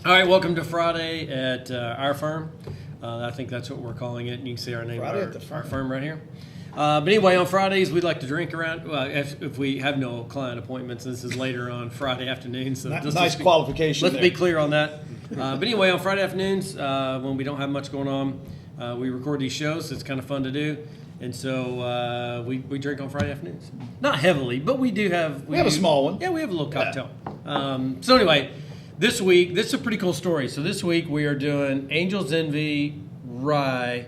All right, welcome to Friday at our firm. I think that's what we're calling it. And you can see our name Friday of at the our firm. firm right here. But anyway, on Fridays, we'd like to drink around. Well, if we have no client appointments, this is later on Friday afternoon. So Nice qualification. Let's be clear on that. But anyway, on Friday afternoons, when we don't have much going on, we record these shows. So it's kind of fun to do. And so we drink on Friday afternoons. Not heavily, but we do have... We have a small one. Yeah, we have a little cocktail. So anyway, this week, this is a pretty cool story. So this week we are doing Angel's Envy Rye.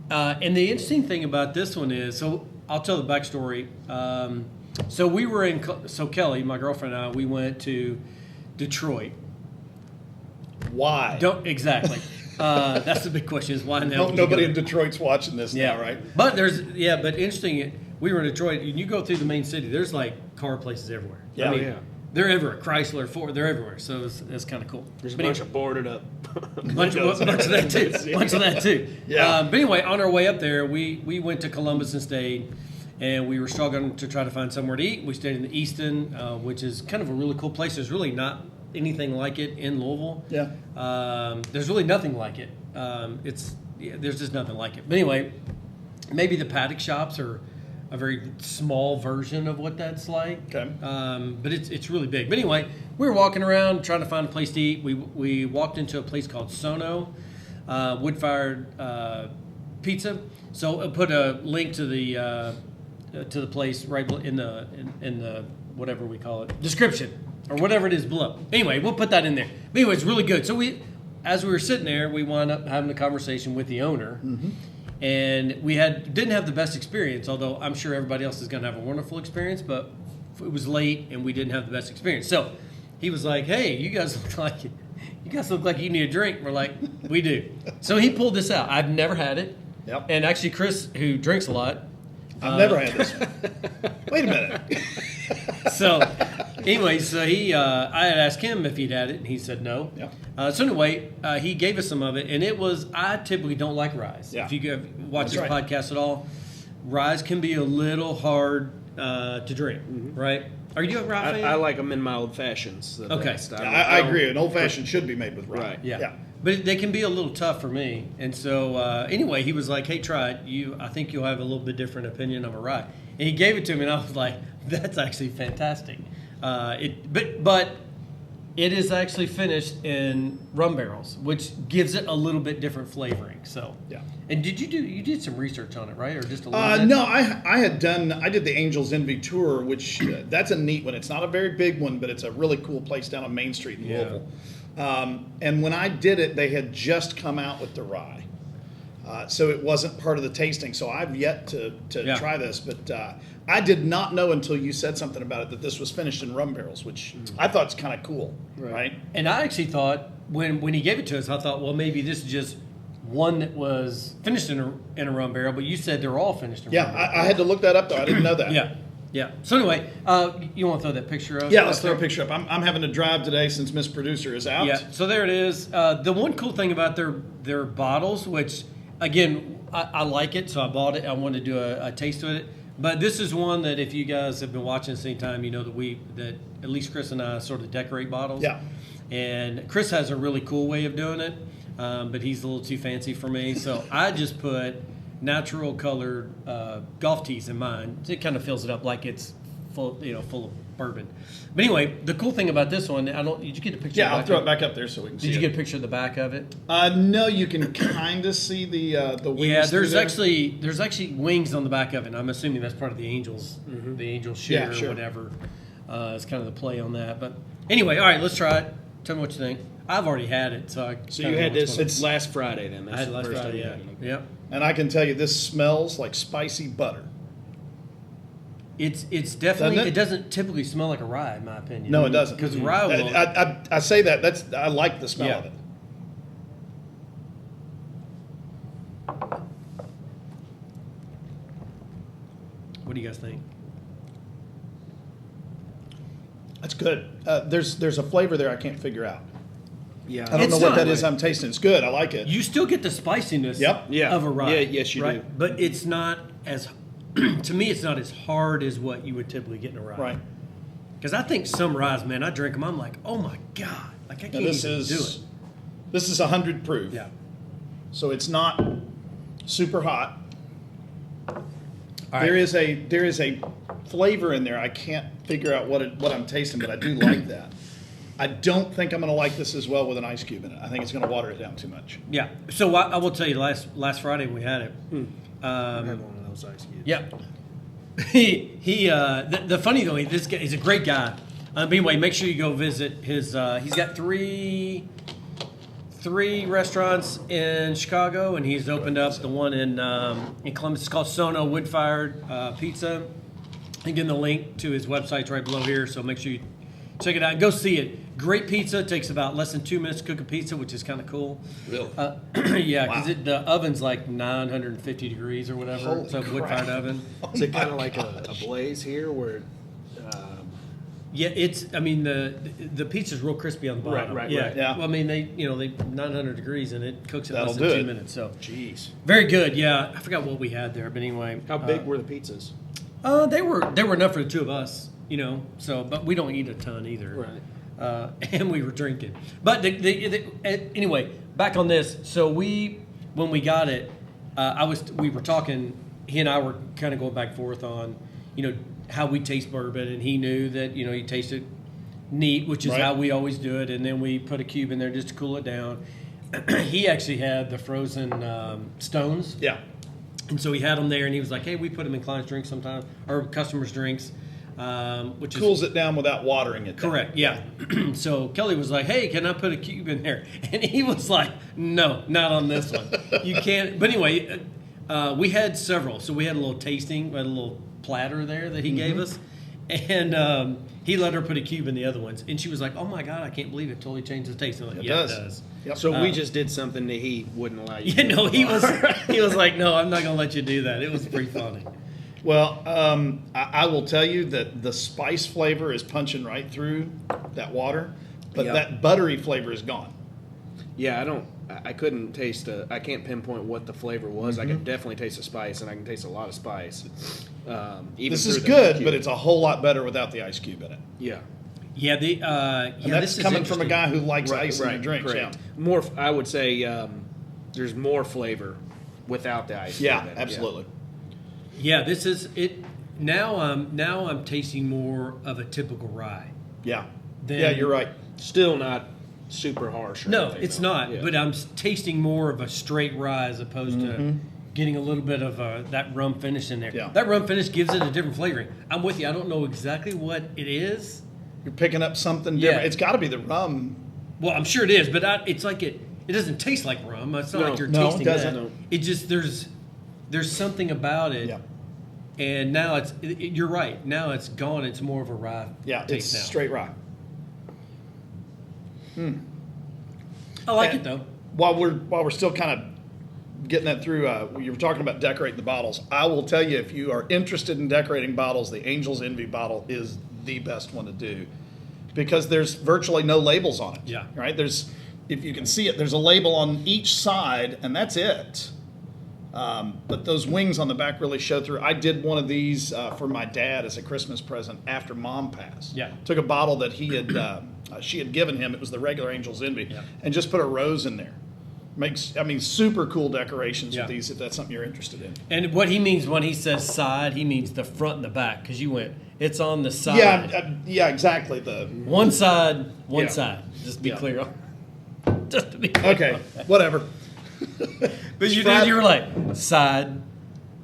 And the interesting thing about this one is, so I'll tell the backstory. So we were so Kelly, my girlfriend and I, we went to Detroit. Why? Exactly. That's the big question is why now? Nobody in Detroit's watching this now, right? But but interesting, we were in Detroit, and you go through the main city, there's like car places everywhere. Yeah. I mean, they're everywhere. Chrysler, Ford, they're everywhere. So it's kind of cool. There's a bunch of boarded up. bunch of that too. Bunch of that too. Yeah. But anyway, on our way up there, we went to Columbus and stayed, and we were struggling to try to find somewhere to eat. We stayed in the Easton, which is kind of a really cool place. There's really not anything like it in Louisville. Yeah. There's really nothing like it. There's just nothing like it. But anyway, maybe the paddock shops are a very small version of what that's like. Okay. But it's really big. But anyway, we were walking around trying to find a place to eat. We walked into a place called Sono Wood Fire Pizza. So I'll put a link to the place right in the whatever we call it, description or whatever it is below. Anyway, we'll put that in there. But anyway, it's really good. So as we were sitting there, we wound up having a conversation with the owner. Mm-hmm. And we didn't have the best experience, although I'm sure everybody else is going to have a wonderful experience, but it was late and we didn't have the best experience. So he was like, "Hey, you guys look like you need a drink." We're like, "We do." So he pulled this out. I've never had it. Yep. And actually, Chris, who drinks a lot, I've never had this. Wait a minute. So anyway, I had asked him if he'd had it, and he said no. Yep. So anyway, he gave us some of it, and I typically don't like ryes. Yeah. If you watch That's this right. podcast at all, ryes can be a little hard to drink, right? Are you a rye fan? I like them in my old fashions. Okay. I agree. An old fashioned should be made with rye. Right. Yeah. But they can be a little tough for me. And so anyway, he was like, "Hey, try it. I think you'll have a little bit different opinion of a rye." And he gave it to me, and I was like, "That's actually fantastic." But it is actually finished in rum barrels, which gives it a little bit different flavoring. So Yeah. And you did some research on it, right? Or just a little bit? No, I did the Angel's Envy tour, which that's a neat one. It's not a very big one, but it's a really cool place down on Main Street in Louisville. And when I did it, they had just come out with the rye. So it wasn't part of the tasting. So I've yet to try this. But I did not know until you said something about it that this was finished in rum barrels, which I thought is kind of cool. Right. And I actually thought, when he gave it to us, I thought, well, maybe this is just one that was finished in a rum barrel. But you said they're all finished in rum barrels. I had to look that up, though. I didn't know that. Yeah. So anyway, you want to throw that picture up? Yeah, let's throw a picture up. I'm having to drive today since Miss Producer is out. Yeah, so there it is. The one cool thing about their bottles, which, again, I like it, so I bought it. I wanted to do a taste with it. But this is one that if you guys have been watching this anytime, you know that at least Chris and I sort of decorate bottles. Yeah. And Chris has a really cool way of doing it, but he's a little too fancy for me. So I just put natural colored golf tees in mine. It kind of fills it up like it's full of bourbon. But anyway, the cool thing about this one, did you get a picture? Yeah, I'll throw it back up there so we can see it. Did you get a picture of the back of it? No, you can kind of see the wings. Yeah, there's actually wings on the back of it. And I'm assuming that's part of the Angels, the Angels share or whatever. It's kind of the play on that. But anyway, all right, let's try it. Tell me what you think. I've already had it, so you had this last Friday then? I had it last Friday. Yeah. Yep. And I can tell you, this smells like spicy butter. It's definitely it doesn't typically smell like a rye, in my opinion. No, it doesn't. Because rye will. I say that I like the smell of it. What do you guys think? That's good. There's a flavor there I can't figure out. Yeah, I don't know what that is I'm tasting. It's good. I like it. You still get the spiciness Yep. of a rye. Yeah, yes, you do. But it's not as, to me, it's not as hard as what you would typically get in a rye. Right. Because I think some ryes, man, I drink them, I'm like, oh my God. Like, I can't even do it. This is 100 proof. Yeah. So it's not super hot. All There right. is a flavor in there. I can't figure out what I'm tasting, but I do like that. I don't think I'm going to like this as well with an ice cube in it. I think it's going to water it down too much. Yeah. So I will tell you, last Friday we had it. I had one of those ice cubes. Yeah. The funny though, this guy, he's a great guy. But anyway, make sure you go visit his. He's got three restaurants in Chicago, and he's opened up the one in Columbus. It's called Sono Wood Fire Pizza. Again, the link to his website's right below here, so make sure you check it out. Go see it. Great pizza. It takes about less than 2 minutes to cook a pizza, which is kind of cool. Really? Yeah, because Wow. the oven's like 950 degrees or whatever. Holy It's a wood-fired crap. oven. Is it kind of like a blaze here where? Yeah, it's. I mean, the pizza's real crispy on the bottom. Right, yeah. right. Yeah. Well, I mean, they 900 degrees and it cooks in That'll less than do 2 it. minutes. So Jeez. very good. Yeah, I forgot what we had there, but anyway. How big were the pizzas? They were enough for the two of us. So but we don't eat a ton either. Right. And we were drinking. But anyway, back on this. So when we got it, we were talking. He and I were kind of going back and forth on, how we taste bourbon, and he knew that he tasted neat, which is Right. how we always do it. And then we put a cube in there just to cool it down. He actually had the frozen stones. Yeah. And so he had them there, and he was like, "Hey, we put them in clients' drinks sometimes, or customers' drinks," which Cools it down without watering it down. correct. Yeah. So Kelly was like, "Hey, can I put a cube in there?" And he was like, "No, not on this one. You can't." But anyway, we had several, so we had a little tasting, we had a little platter there that he gave us, and he let her put a cube in the other ones, and she was like, "Oh my God, I can't believe it totally changed the taste." I'm like, It "Yeah, does. it does." Yep. So we just did something that he wouldn't allow you. Yeah, to no, do. he was like, "No, I'm not gonna let you do that." It was pretty funny. Well, I will tell you that the spice flavor is punching right through that water, but Yeah. that buttery flavor is gone. Yeah, I couldn't taste. I can't pinpoint what the flavor was. I can definitely taste the spice, and I can taste a lot of spice. Even This is through the good, cube. but it's a whole lot better without the ice cube in it. yeah. Yeah, And that's this is coming from a interesting. guy who likes ice in right, their drinks. correct. More, I would say, there's more flavor without the ice. Yeah, cube in it, absolutely. Yeah, this is it. Now I'm tasting more of a typical rye. Yeah. Then- Yeah, you're right. Still not super harsh. Or No, anything, it's though. not. Yeah. But I'm tasting more of a straight rye as opposed to getting a little bit of that rum finish in there. Yeah. That rum finish gives it a different flavoring. I'm with you. I don't know exactly what it is. You're picking up something Yeah. different. It's got to be the rum. Well, I'm sure it is, but it's like it doesn't taste like rum. It's not No. like you're No, it tasting doesn't. that. No. It just there's something about it. Yeah. And now you're right. Now it's gone. It's more of a rye Yeah, it's taste now. straight rye. I like And it though. While we're still kind of getting that through, you were talking about decorating the bottles. I will tell you, if you are interested in decorating bottles, the Angel's Envy bottle is the best one to do because there's virtually no labels on it. Yeah. Right. If you can see it, there's a label on each side, and that's it. But those wings on the back really show through. I did one of these for my dad as a Christmas present after Mom passed. Yeah. Took a bottle that she had given him. It was the regular Angel's Envy, Yeah. and just put a rose in there. Super cool decorations Yeah. with these if that's something you're interested in. And what he means when he says side, he means the front and the back because you went. It's on the side. Yeah, exactly. The One side, one Yeah. side. Just to be Yeah. clear. Just to be clear. okay, whatever. But you Friday- did. You were like side.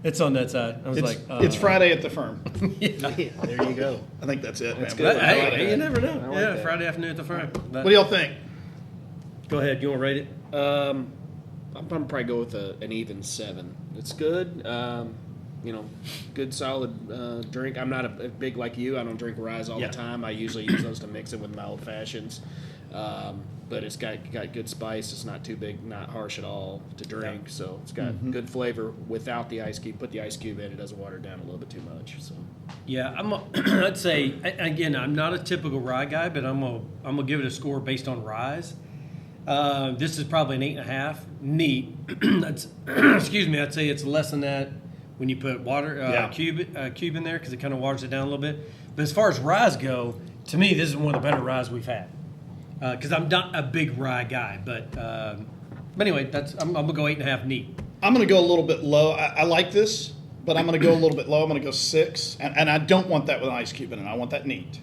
It's on that side. I was It's, like, it's Friday at the firm. Yeah, there you go. I think that's it. That's man. good. Hey, I like you that. never know. I like Yeah, that. Friday afternoon at the firm. What do y'all think? Go ahead. You want to rate it? I'll probably go with an even 7. It's good. Good solid drink. I'm not a big like you. I don't drink ryes all Yeah. the time. I usually use those to mix it with my old fashions. But it's got good spice. It's not too big, not harsh at all to drink. Yeah. So it's got good flavor without the ice cube. Put the ice cube in, it doesn't water it down a little bit too much. So Yeah, I'd say again, I'm not a typical rye guy, but I'm gonna give it a score based on ryes. This is probably an 8.5. Neat. That's excuse me. I'd say it's less than that when you put water Yeah. cube in there because it kind of waters it down a little bit. But as far as ryes go, to me, this is one of the better ryes we've had. because I'm not a big rye guy. But anyway, I'm gonna go 8.5 neat. I'm going to go a little bit low. I like this, but I'm going to go a little bit low. I'm going to go 6, and I don't want that with an ice cube in it. I want that neat.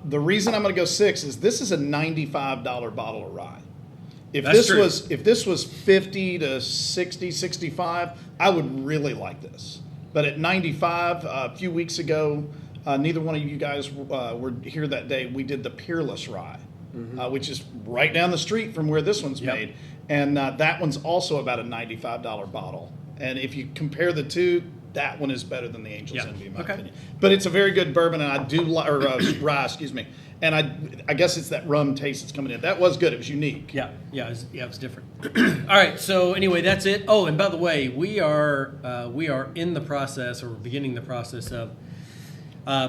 The reason I'm going to go 6 is this is a $95 bottle of rye. If That's this true. was 50 to 60, 65, I would really like this. But at 95, a few weeks ago, neither one of you guys were here that day. We did the Peerless Rye, which is right down the street from where this one's made. And that one's also about a $95 bottle. And if you compare the two, that one is better than the Angel's Envy, in my opinion. But it's a very good bourbon, and I do like, or rye, excuse me. And I guess it's that rum taste that's coming in. That was good. It was unique. Yeah, it was different. All right, so anyway, that's it. Oh, and by the way, we are in the process, or beginning the process of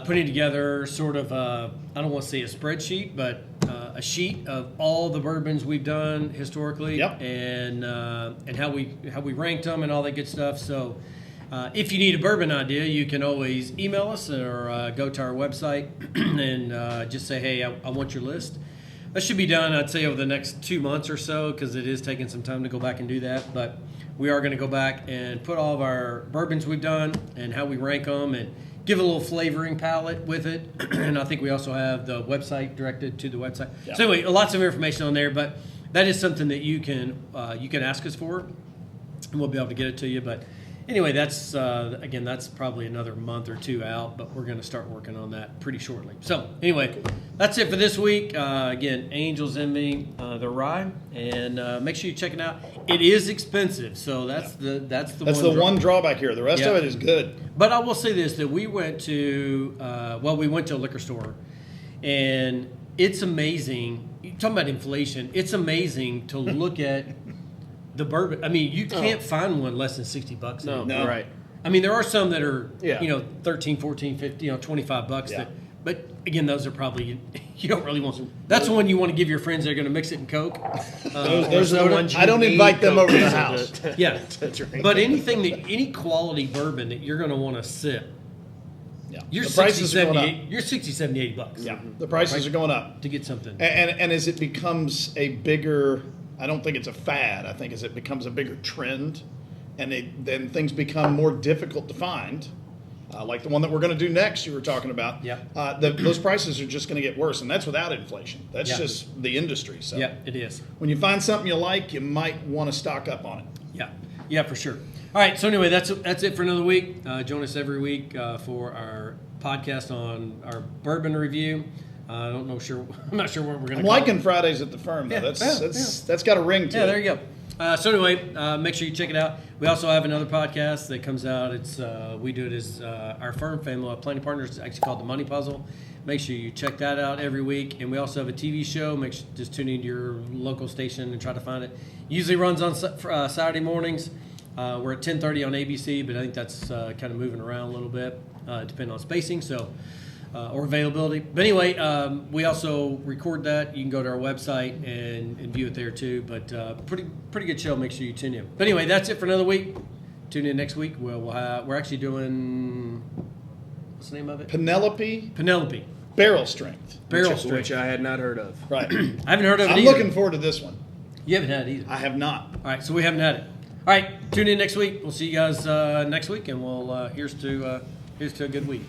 putting together sort of I don't want to say a spreadsheet, but a sheet of all the bourbons we've done historically, and how we ranked them and all that good stuff. So if you need a bourbon idea, you can always email us or go to our website and just say, hey, I want your list. That should be done, I'd say, over the next 2 months or so, because it is taking some time to go back and do that. But we are going to go back and put all of our bourbons we've done and how we rank them and give a little flavoring palette with it. And I think we also have the website directed to the website. So anyway, lots of information on there, but that is something that you can ask us for, and we'll be able to get it to you. But anyway, that's again, that's probably another month or 2 out, but we're going to start working on that pretty shortly. So anyway, that's it for this week. Again, Angel's Envy, the rye, and make sure you check it out. It is expensive, so that's the one drawback here. The rest of it is good. But I will say this: that we went to a liquor store, and it's amazing. You're talking about inflation. It's amazing to look at the bourbon. I mean, you can't find one less than $60 No, right. I mean, there are some that are, $13, $14, $15, $25. Yeah. But again, those are probably, you don't really want. That's the one you want to give your friends that are going to mix it in Coke. Those are the ones I don't invite them over to the house. Yeah, That's right. but any quality bourbon that you're going to want to sip, you're The 60, prices are going 70, up. you're 60, 70, $80 Yeah, the prices are going up. to get something. And as it becomes a bigger, I don't think it's a fad. I think as it becomes a bigger trend, and then things become more difficult to find, like the one that we're going to do next. You were talking about. Yeah. Those prices are just going to get worse, and that's without inflation. That's just the industry. So Yeah, it is. when you find something you like, you might want to stock up on it. Yeah, for sure. All right, so anyway, that's it for another week. Join us every week for our podcast on our bourbon review. I'm not sure what we're going to. I'm liking Fridays at the Firm though. Yeah, That's got a ring to it. Yeah, there you go. So anyway, make sure you check it out. We also have another podcast that comes out. It's we do it as our firm family planning partners. It's actually called The Money Puzzle. Make sure you check that out every week. And we also have a TV show. Make sure just tune into your local station and try to find it. Usually runs on Saturday mornings. We're at 10:30 on ABC, but I think that's kind of moving around a little bit, depending on spacing. So. Or availability. But anyway, we also record that. You can go to our website and view it there too. But pretty good show. Make sure you tune in. But anyway, that's it for another week. Tune in next week. We're actually doing, what's the name of it? Penelope Barrel Strength. Which I had not heard of. Right. I haven't heard of it I'm either. looking forward to this one. You haven't had it either. I have not. All right, so we haven't had it. All right, tune in next week. We'll see you guys next week, and we'll here's to a good week.